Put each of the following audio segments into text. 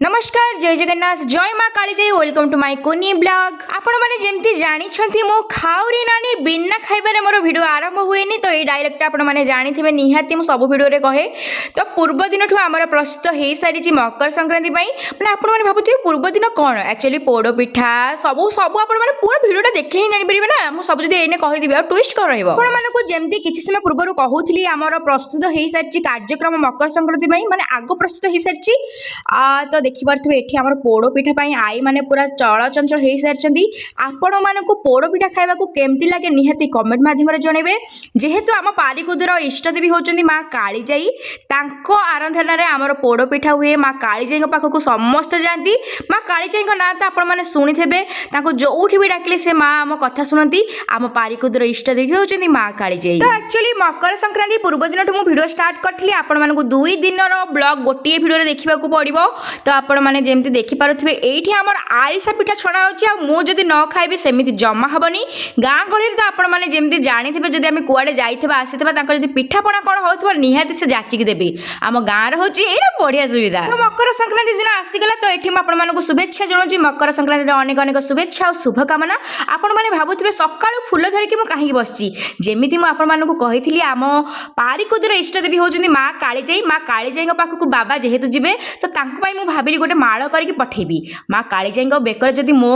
नमस्कार जय जगन्नाथ जय माँ काली जय वेलकम टू माय कोनी ब्लॉग आपण माने जेमती जानिछंती मो खाउरी नानी बिना खाइबारे मोर वीडियो आरंभ हुएनी तो ये डायलॉगटा आपण माने जानिथिबे निहाती मो सब वीडियो रे कहे तो पूर्व दिन ठु हमर प्रस्तुत हे सारी मकर संक्रांति पई माने आपण माने भाबुथिबे पूर्व दिन कोन एक्चुअली पोड़ो पिठा सब सब आपण माने पूरा वीडियोटा देखे ही जानि परिबे ना मो सब जदि एने कहि दिबे आ ट्विस्ट कर रहइबो आपण माने को जेमती किछि समय पूर्वरु कहउथली हमर प्रस्तुत हे सारी कार्यक्रम मकर संक्रांति पई माने आगो प्रस्तुत हे सारी तो देखिपे एठी हमर पोड़ो पिठा पाई आई माने पूरा चलचंचल हो सारी आपण मानक पोड़ो पिठा खाइबा केमती लगे निहाती कमेंट माध्यम जनइबे जेहेतु आम पारिकुदर इष्टदेवी होचंदी माँ कालीजाई तांको आराधना रे हमर पोड़ो पिठा हुए माँ कालीजाई पाखक समस्त जाती माँ कालीजाई ना तो आपण माने सुनिथेबे तांको जोठी भी डाकिले से माँ आम कथा सुनती आम पारिकुदर इष्टदेवी होचंदी माँ कालीजाई तो एक्चुअली मकर संक्रांति पूर्व दिन मु वीडियो स्टार्ट करथली आपण मानक 2 दिन ब्लॉग गोटे वीडियो रे देखिबा को पड़िबो तो आपण माने जेमती देखि पारुथिबे एठी हमर आरिसा पिठा छणा होची आ मु जदी न खाइबे सेमिति जम्मा हबनी गां गळी तो आपण माने जेमती जानिथिबे जदी आमे कुआडे जाइथिबा आसीथिबा तांकर जदी पिठा पणा कोन होथबा निहाती से जाची के देबे आम गां रे होची एटा बढ़िया सुविधा तो मकर संक्रांति दिन आसी गला तो एठी आपण मानक शुभेच्छा जणोची मकर संक्रांति रे अनेक अनेक शुभेच्छा और शुभकामना आपण माने भाबुथिबे सकाळु फुल धरिके मु काहे बसची जेमिति मु आपण मानक कहिथिली आम पारिकुदर इष्टदेवी होचंदी माँ कालीजाई पाखक बाबा जेहेतु जिबे तो तांको पई मु भाबिली गोटे माळ करके पठेबी माँ कालीजाई बेकर जदि मो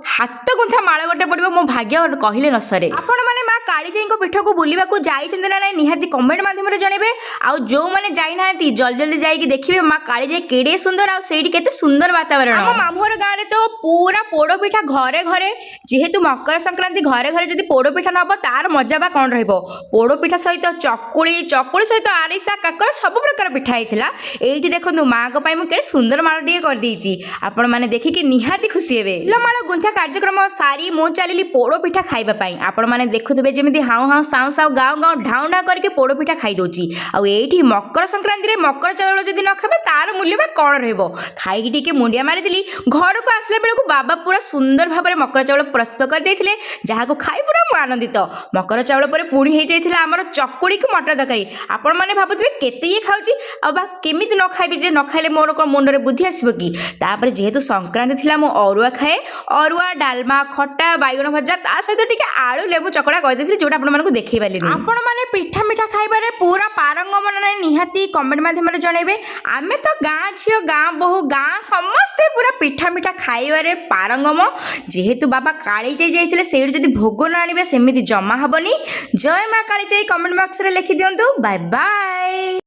हाथ गुंथा माळ गोटे पड़ो मो भाग्य कहले न सरे आपण माने माँ कालीजाई पीठ को बुलवा को जाइछन्ते ना निहाती कमेंट माध्यम रे जणेबे आ जो माने जाई नांती जल्दी जल्दी जाई देखिबे माँ कालीजाई केडे सुंदर आ सेठी केते सुंदर वातावरण हम मामुर गाँव रे तो पूरा पोड़ो पिठा घरे घरे जेहेतु मकर संक्रांति घरे घरे जदि पोड़ो पिठा न हबो तार मजा बा कोन रहइबो पोड़ो पिठा सहित चकुली सहित आरिसा काकर सब प्रकार पिठा हेतिला एठी देखंतु माँ को पई मु केडे सुंदर माळ टिके कर देइची आपण माने देखि कि निहाती खुशी हेबे लो माळ गुंथा कार्यक्रम सारी मो चलिली पोड़ो पिठा खाइबा पई आपण माने देखुथबे जेमिति हाउ हाउ साउ साउ गाँव गाँव ढाउ ढाउ करके पोड़ो पिठा खाइ दोची आ एठी मकर संक्रांति रे मकर चावल जदि न खाबे तार मूल्य बा कोन रहइबो खाइकी टिके मुंडिया मारि दिली घर को आसले बेले को बाबा पूरा सुंदर भाबरे मकर चावल प्रस्तुत कर देथिले जहा को खाइ पूरा मु आनंदित मकर चावल परे पुणी हे जाइथिला हमर चकुड़ी को मटर तरकारी आपण माने भाबुथबे केते ये खाउची आ बा केमिति न खाइबे जे न खाइले मोर को मुंडरे बुद्धि आसीबो की तापर जेहेतु संक्रांति थिला मो अरुआ खाए अरुआ डालमा खट्टा बैगन भजा ता सहित टिके आलू लेबू चकड़ा कर देथिले जोटा आपण मानकु देखै बाली आपण माने पिठा मिठा खाइबारे पूरा पारंगम नै निहाती कमेंट माध्यम रे जणेबे आमे तो गाँ छियो गाँ बहु गाँ समस्ते पूरा पिठा मिठा खाइबारे पारंगम जेहेतु बाबा कालीजाई जाइथिले सेठी जदि भोग न आनिबे सेमिति जम्मा हबनी जय माँ कालीजाई कमेंट बॉक्स रे लिखि दियंतु बाय बाय।